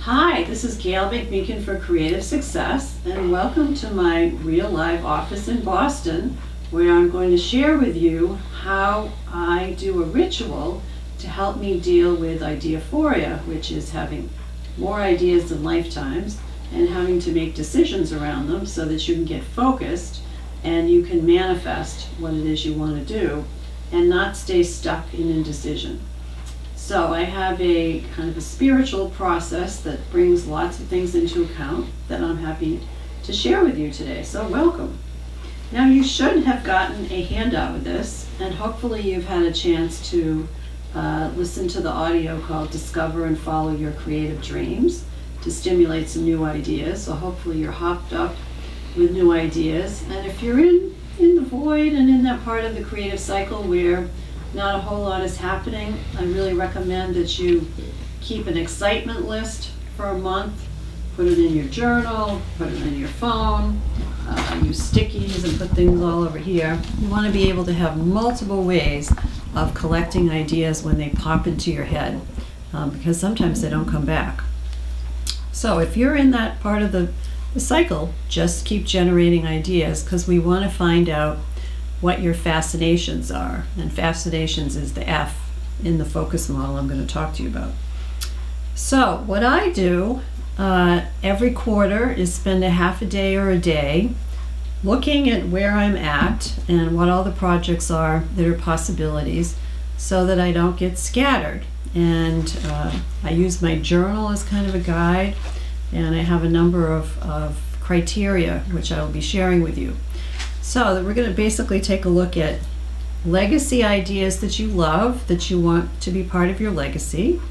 Hi, this is Gail McMeekin for Creative Success, and welcome to my real live office in Boston, where I'm going to share with you how I do a ritual to help me deal with Indeaphoria, which is having more ideas than lifetimes and having to make decisions around them so that you can get focused and you can manifest what it is you want to do and not stay stuck in indecision. So I have a kind of a spiritual process that brings lots of things into account that I'm happy to share with you today. So welcome. Now you should have gotten a handout of this, and hopefully you've had a chance to listen to the audio called Discover and Follow Your Creative Dreams to stimulate some new ideas. So hopefully you're hopped up with new ideas. And if you're in the void and in that part of the creative cycle where not a whole lot is happening, I really recommend that you keep an excitement list for a month. Put it in your journal, put it in your phone, use stickies and put things all over here. You want to be able to have multiple ways of collecting ideas when they pop into your head, because sometimes they don't come back. So if you're in that part of the cycle, just keep generating ideas, because we want to find out what your fascinations are. And fascinations is the F in the focus model I'm going to talk to you about. So what I do every quarter is spend a half a day or a day looking at where I'm at and what all the projects are that are possibilities so that I don't get scattered. And I use my journal as kind of a guide, and I have a number of criteria which I will be sharing with you. So we're going to basically take a look at legacy ideas that you love, that you want to be part of your legacy,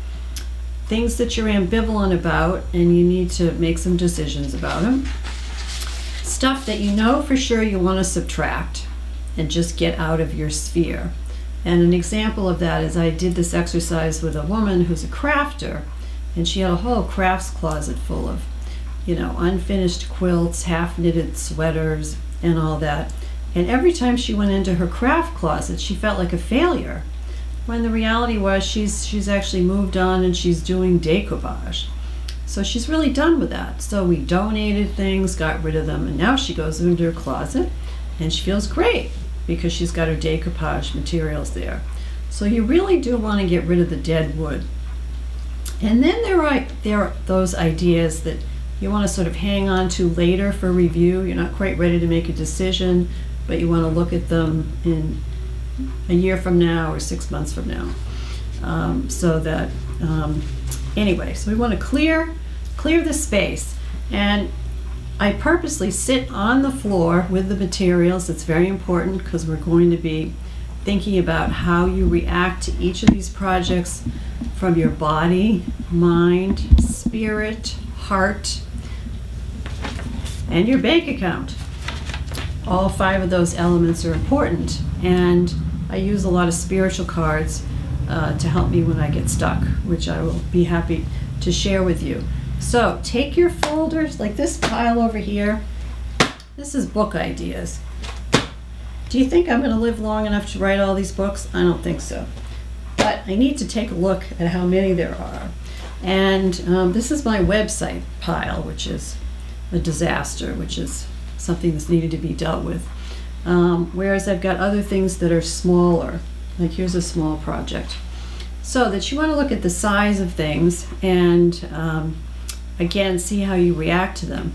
things that you're ambivalent about and you need to make some decisions about them, stuff that you know for sure you want to subtract and just get out of your sphere. And an example of that is I did this exercise with a woman who's a crafter, and she had a whole crafts closet full of, unfinished quilts, half knitted sweaters, and all that. And every time she went into her craft closet, she felt like a failure, when the reality was she's actually moved on and she's doing decoupage. So she's really done with that. So we donated things, got rid of them, and now she goes into her closet and she feels great because she's got her decoupage materials there. So you really do want to get rid of the dead wood. And then there are those ideas that you want to sort of hang on to later for review. You're not quite ready to make a decision, but you want to look at them in a year from now or 6 months from now. Anyway, so we want to clear the space. And I purposely sit on the floor with the materials. It's very important because we're going to be thinking about how you react to each of these projects from your body, mind, spirit, heart, and your bank account. All 5 of those elements are important, and I use a lot of spiritual cards to help me when I get stuck, which I will be happy to share with you. So take your folders, like this pile over here. This is book ideas. Do you think I'm going to live long enough to write all these books? I don't think so. But I need to take a look at how many there are. And this is my website pile, which is a disaster, which is something that's needed to be dealt with. Whereas I've got other things that are smaller, like here's a small project. So that you want to look at the size of things and again, see how you react to them.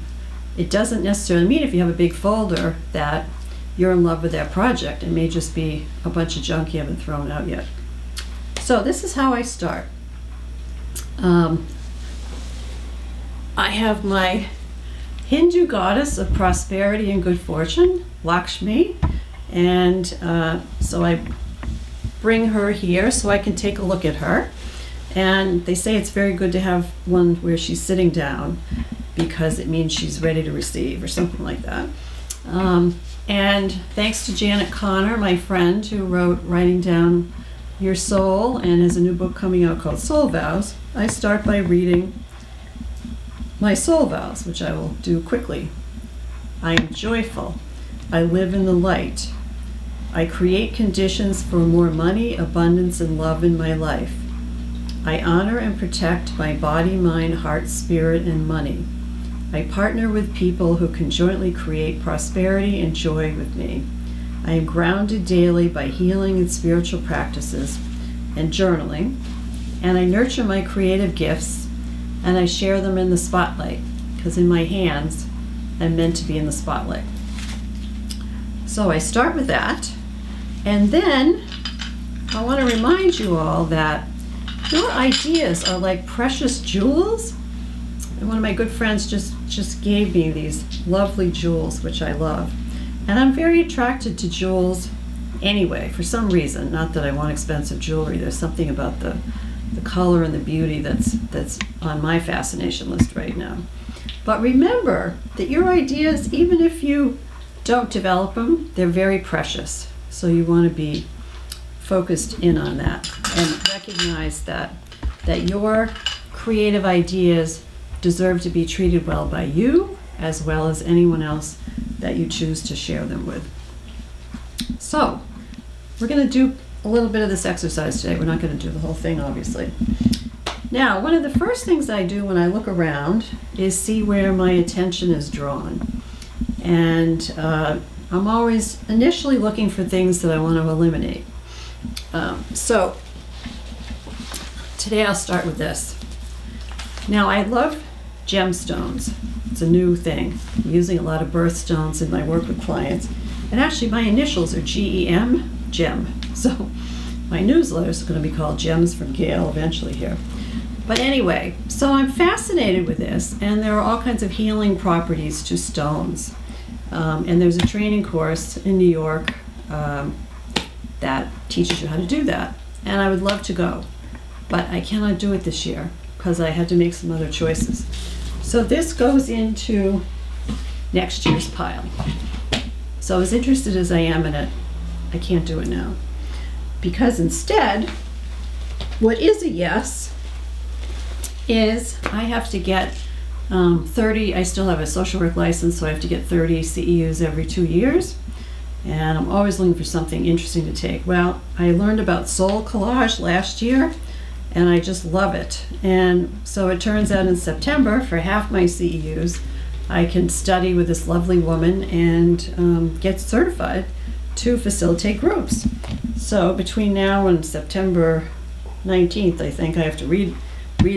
It doesn't necessarily mean if you have a big folder that you're in love with that project. It may just be a bunch of junk you haven't thrown out yet. So this is how I start. I have my Hindu goddess of prosperity and good fortune, Lakshmi, and so I bring her here so I can take a look at her. And they say it's very good to have one where she's sitting down because it means she's ready to receive or something like that. And thanks to Janet Connor, my friend, who wrote Writing Down Your Soul and has a new book coming out called Soul Vows, I start by reading my soul vows, which I will do quickly. I am joyful. I live in the light. I create conditions for more money, abundance, and love in my life. I honor and protect my body, mind, heart, spirit, and money. I partner with people who can jointly create prosperity and joy with me. I am grounded daily by healing and spiritual practices and journaling, and I nurture my creative gifts, and I share them in the spotlight, because in my hands, I'm meant to be in the spotlight. So I start with that, and then I want to remind you all that your ideas are like precious jewels. And one of my good friends just gave me these lovely jewels, which I love. And I'm very attracted to jewels anyway, for some reason. Not that I want expensive jewelry. There's something about the color and the beauty that's on my fascination list right now. But remember that your ideas, even if you don't develop them, they're very precious. So you want to be focused in on that and recognize that your creative ideas deserve to be treated well by you as well as anyone else that you choose to share them with. So we're going to do a little bit of this exercise today. We're not going to do the whole thing, obviously. Now, one of the first things I do when I look around is see where my attention is drawn. And I'm always initially looking for things that I want to eliminate. So today I'll start with this. Now, I love gemstones. It's a new thing. I'm using a lot of birthstones in my work with clients. And actually my initials are GEM, gem. So my newsletter is going to be called Gems from Gail eventually here. But anyway, so I'm fascinated with this, and there are all kinds of healing properties to stones. And there's a training course in New York that teaches you how to do that. And I would love to go, but I cannot do it this year because I had to make some other choices. So this goes into next year's pile. So as interested as I am in it, I can't do it now. Because instead, what is a yes is I have to get 30, I still have a social work license, so I have to get 30 CEUs every 2 years. And I'm always looking for something interesting to take. Well, I learned about soul collage last year, and I just love it. And so it turns out in September, for half my CEUs, I can study with this lovely woman and get certified to facilitate groups. So between now and September 19th, I think I have to read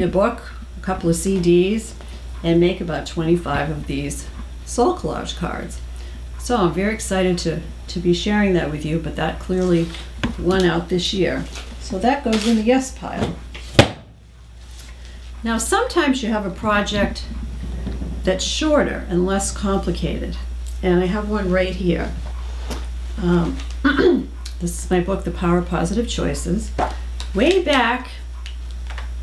a book, a couple of CDs, and make about 25 of these soul collage cards. So I'm very excited to be sharing that with you, but that clearly won out this year. So that goes in the yes pile. Now sometimes you have a project that's shorter and less complicated. And I have one right here. This is my book, The Power of Positive Choices. Way back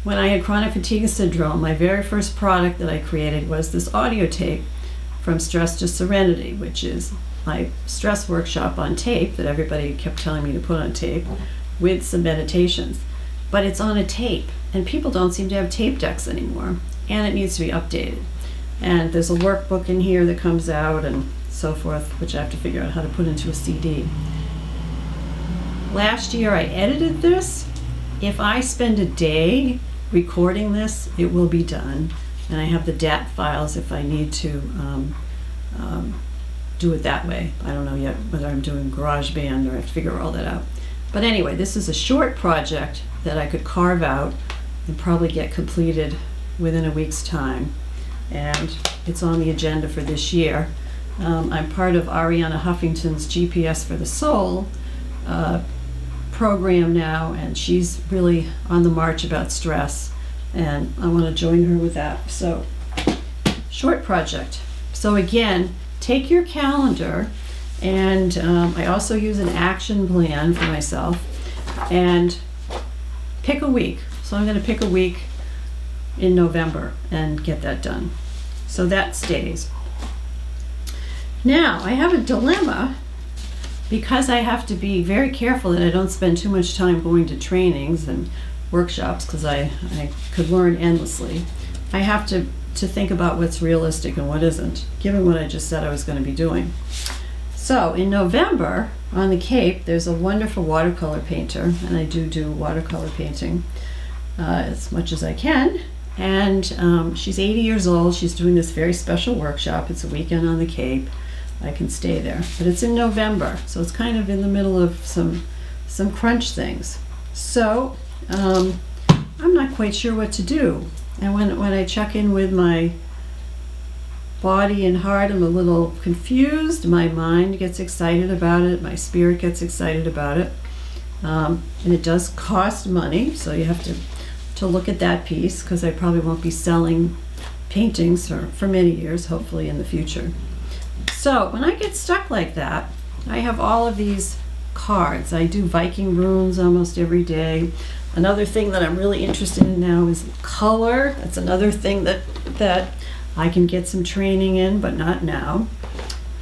when I had chronic fatigue syndrome, my very first product that I created was this audio tape from Stress to Serenity, which is my stress workshop on tape that everybody kept telling me to put on tape with some meditations. But it's on a tape, and people don't seem to have tape decks anymore, and it needs to be updated. And there's a workbook in here that comes out and so forth, which I have to figure out how to put into a CD. Last year I edited this. If I spend a day recording this, it will be done. And I have the DAT files if I need to do it that way. I don't know yet whether I'm doing GarageBand or I have to figure all that out. But anyway, this is a short project that I could carve out and probably get completed within a week's time. And it's on the agenda for this year. I'm part of Ariana Huffington's GPS for the Soul program now, and she's really on the march about stress, and I want to join her with that. So, short project. So again, take your calendar, and I also use an action plan for myself, and pick a week. So I'm going to pick a week in November and get that done. So that stays. Now, I have a dilemma because I have to be very careful that I don't spend too much time going to trainings and workshops, because I could learn endlessly. I have to think about what's realistic and what isn't, given what I just said I was going to be doing. So in November, on the Cape, there's a wonderful watercolor painter, and I do watercolor painting, as much as I can. And she's 80 years old. She's doing this very special workshop. It's a weekend on the Cape. I can stay there, but it's in November, so it's kind of in the middle of some crunch things. So I'm not quite sure what to do. And when I check in with my body and heart, I'm a little confused. My mind gets excited about it. My spirit gets excited about it. And it does cost money, so you have to look at that piece, because I probably won't be selling paintings for many years, hopefully in the future. So when I get stuck like that, I have all of these cards. I do Viking runes almost every day. Another thing that I'm really interested in now is color. That's another thing that I can get some training in, but not now.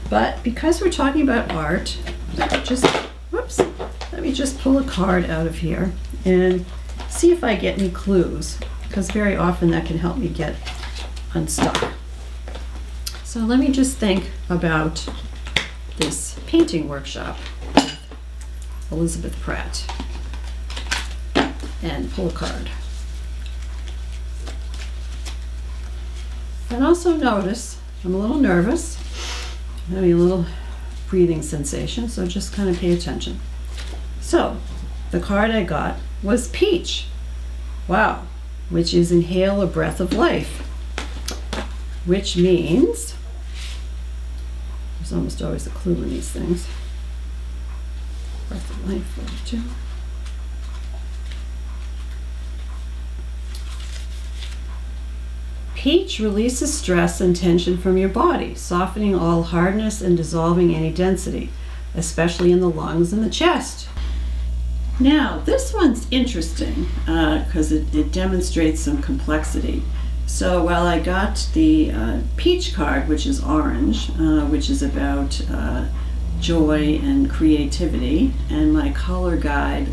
But because we're talking about art, let me just pull a card out of here and see if I get any clues, because very often that can help me get unstuck. So let me just think about this painting workshop with Elizabeth Pratt and pull a card. And also notice I'm a little nervous. I'm having a little breathing sensation, so just kind of pay attention. So the card I got was Peach. Wow, which is inhale a breath of life, which means there's almost always a clue in these things. Breath of life, 42. Peach releases stress and tension from your body, softening all hardness and dissolving any density, especially in the lungs and the chest. Now, this one's interesting because it demonstrates some complexity. So while I got the peach card, which is orange, which is about joy and creativity, and my color guide,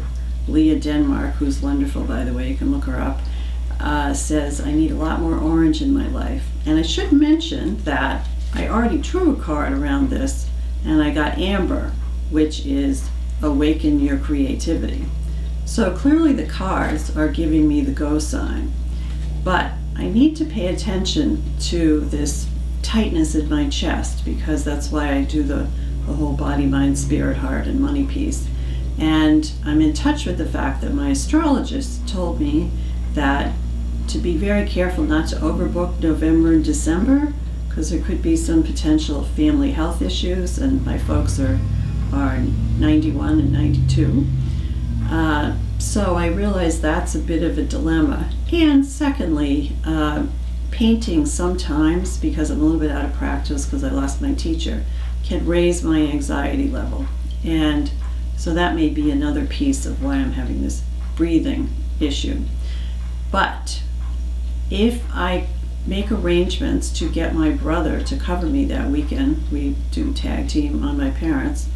Leah Denmark, who's wonderful, by the way, you can look her up, says I need a lot more orange in my life. And I should mention that I already drew a card around this, and I got amber, which is awaken your creativity. So clearly the cards are giving me the go sign, but I need to pay attention to this tightness in my chest, because that's why I do the whole body, mind, spirit, heart, and money piece. And I'm in touch with the fact that my astrologist told me that to be very careful not to overbook November and December, because there could be some potential family health issues, and my folks are 91 and 92. So I realize that's a bit of a dilemma. And secondly, painting sometimes, because I'm a little bit out of practice because I lost my teacher, can raise my anxiety level. And so that may be another piece of why I'm having this breathing issue. But if I make arrangements to get my brother to cover me that weekend, we do tag team on my parents,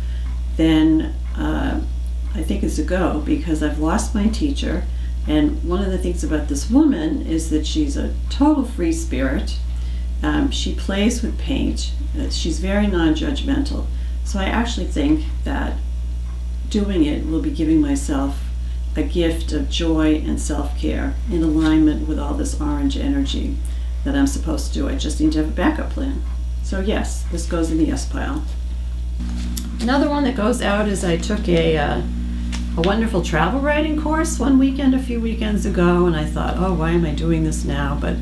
then I think it's a go, because I've lost my teacher. And one of the things about this woman is that she's a total free spirit. She plays with paint. She's very non-judgmental. So I actually think that doing it will be giving myself a gift of joy and self-care in alignment with all this orange energy that I'm supposed to do. I just need to have a backup plan. So yes, this goes in the yes pile. Another one that goes out is I took a wonderful travel writing course one weekend a few weekends ago, and I thought, oh, why am I doing this now? But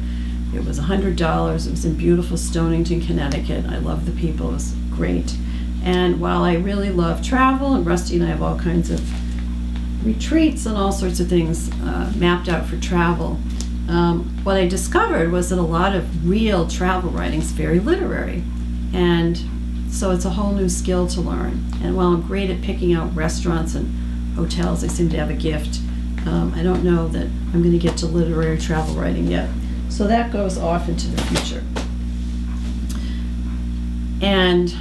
it was $100. It was in beautiful Stonington, Connecticut. I love the people. It was great. And while I really love travel, and Rusty and I have all kinds of retreats and all sorts of things mapped out for travel, what I discovered was that a lot of real travel writing is very literary. And so it's a whole new skill to learn. And while I'm great at picking out restaurants and hotels, I seem to have a gift. I don't know that I'm going to get to literary travel writing yet. So that goes off into the future. And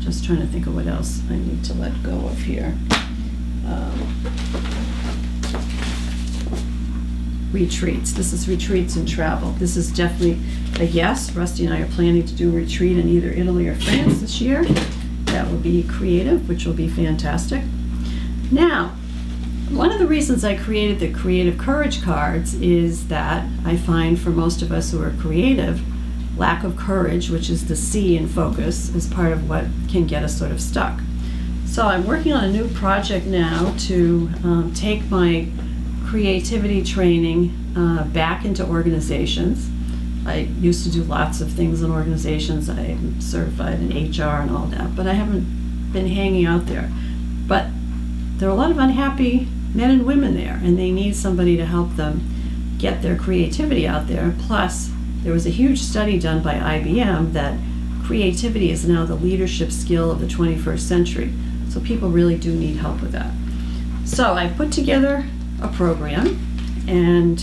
just trying to think of what else I need to let go of here. Retreats. This is retreats and travel. This is definitely a yes. Rusty and I are planning to do a retreat in either Italy or France this year. That will be creative, which will be fantastic. Now, one of the reasons I created the Creative Courage cards is that I find for most of us who are creative, lack of courage, which is the C in focus, is part of what can get us sort of stuck. So I'm working on a new project now to take my creativity training back into organizations. I used to do lots of things in organizations. I'm certified in HR and all that, but I haven't been hanging out there. But there are a lot of unhappy men and women there, and they need somebody to help them get their creativity out there. Plus, there was a huge study done by IBM that creativity is now the leadership skill of the 21st century. So people really do need help with that. So I put together a program and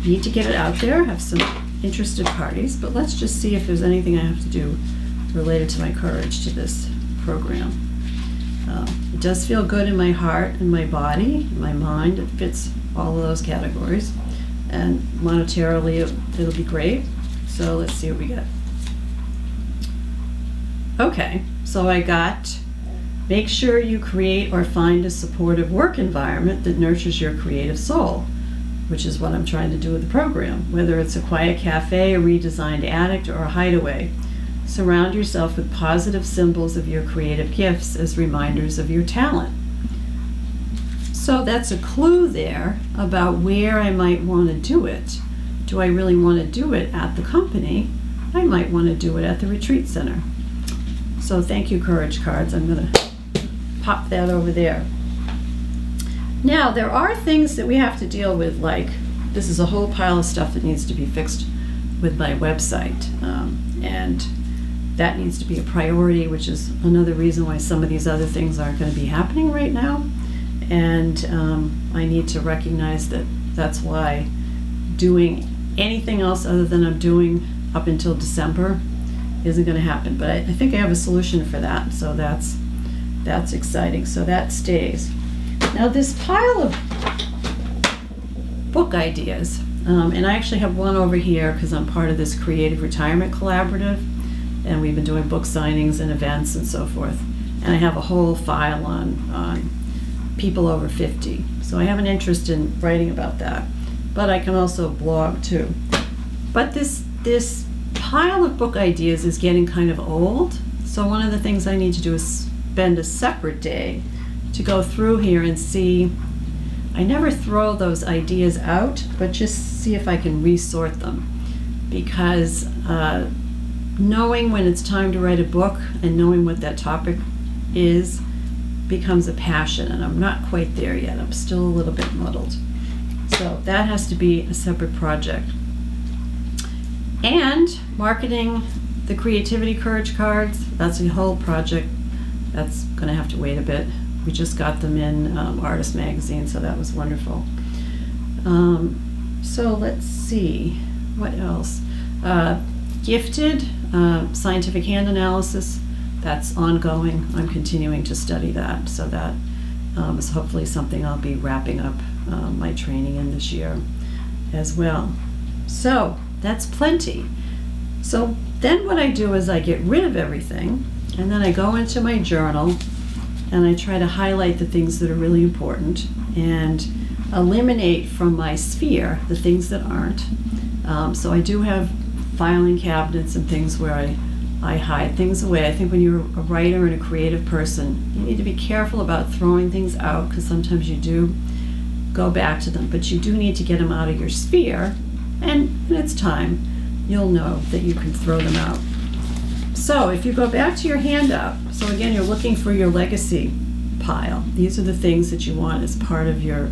need to get it out there, have some interested parties, but let's just see if there's anything I have to do related to my courage to this program. It does feel good in my heart and my body, my mind. It fits all of those categories. And monetarily, it'll be great. So let's see what we get. Okay, so I got, make sure you create or find a supportive work environment that nurtures your creative soul, which is what I'm trying to do with the program. Whether it's a quiet cafe, a redesigned attic, or a hideaway, surround yourself with positive symbols of your creative gifts as reminders of your talent. So that's a clue there about where I might want to do it. Do I really want to do it at the company? I might want to do it at the retreat center. So thank you, Courage Cards. I'm going to pop that over there. Now, there are things that we have to deal with, like this is a whole pile of stuff that needs to be fixed with my website. And that needs to be a priority, which is another reason why some of these other things aren't going to be happening right now. And I need to recognize that that's why doing anything else other than I'm doing up until December isn't going to happen. But I think I have a solution for that, so that's exciting. So that stays. Now this pile of book ideas, and I actually have one over here because I'm part of this Creative Retirement Collaborative, and we've been doing book signings and events and so forth. And I have a whole file on people over 50. So I have an interest in writing about that. But I can also blog too. But this pile of book ideas is getting kind of old. So one of the things I need to do is spend a separate day to go through here and see. I never throw those ideas out, but just see if I can resort them. Because knowing when it's time to write a book and knowing what that topic is becomes a passion, and I'm not quite there yet. I'm still a little bit muddled. So that has to be a separate project. And marketing the Creativity Courage cards, that's a whole project. That's going to have to wait a bit. We just got them in Artist Magazine, so that was wonderful. So let's see, what else? Gifted, scientific hand analysis, that's ongoing. I'm continuing to study that, so that is hopefully something I'll be wrapping up my training in this year as well. So that's plenty. So then what I do is I get rid of everything, and then I go into my journal and I try to highlight the things that are really important and eliminate from my sphere the things that aren't. So I do have filing cabinets and things where I hide things away. I think when you're a writer and a creative person, you need to be careful about throwing things out, because sometimes you do go back to them, but you do need to get them out of your sphere, and when it's time, you'll know that you can throw them out. So if you go back to your handout, so again, you're looking for your legacy pile. These are the things that you want as part of your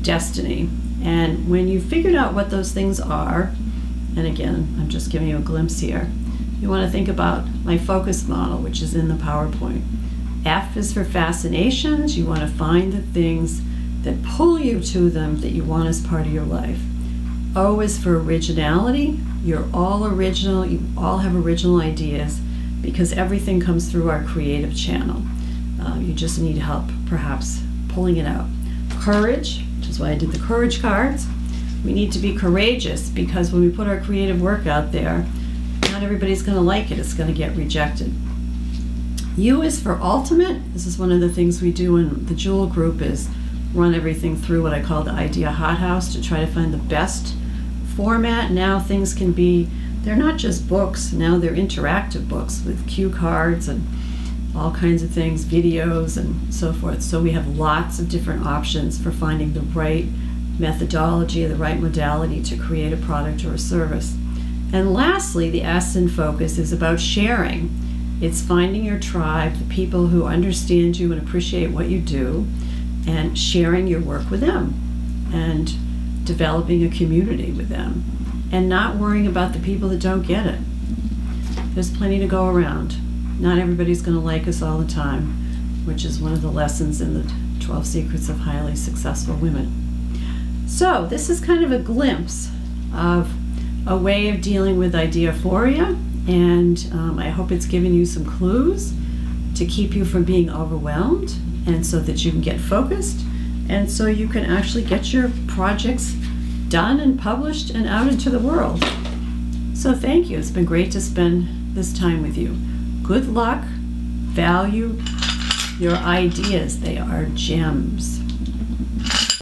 destiny. And when you've figured out what those things are, and again, I'm just giving you a glimpse here, you want to think about my focus model, which is in the PowerPoint. F is for fascinations. You want to find the things that pull you to them that you want as part of your life. O is for originality. You're all original. You all have original ideas because everything comes through our creative channel. You just need help, perhaps, pulling it out. Courage, which is why I did the courage cards. We need to be courageous because when we put our creative work out there, not everybody's going to like it. It's going to get rejected. U is for ultimate. This is one of the things we do in the Jewel group, is run everything through what I call the idea hothouse to try to find the best format. Now things can be, they're not just books, now they're interactive books with cue cards and all kinds of things, videos and so forth. So we have lots of different options for finding the right methodology, the right modality to create a product or a service. And lastly, the S in focus is about sharing. It's finding your tribe, the people who understand you and appreciate what you do, and sharing your work with them and developing a community with them, and not worrying about the people that don't get it. There's plenty to go around. Not everybody's going to like us all the time, which is one of the lessons in the 12 Secrets of Highly Successful Women. So this is kind of a glimpse of a way of dealing with Indeaphoria, and I hope it's given you some clues to keep you from being overwhelmed, and so that you can get focused, and so you can actually get your projects done and published and out into the world. So thank you. It's been great to spend this time with you. Good luck. Value your ideas. They are gems.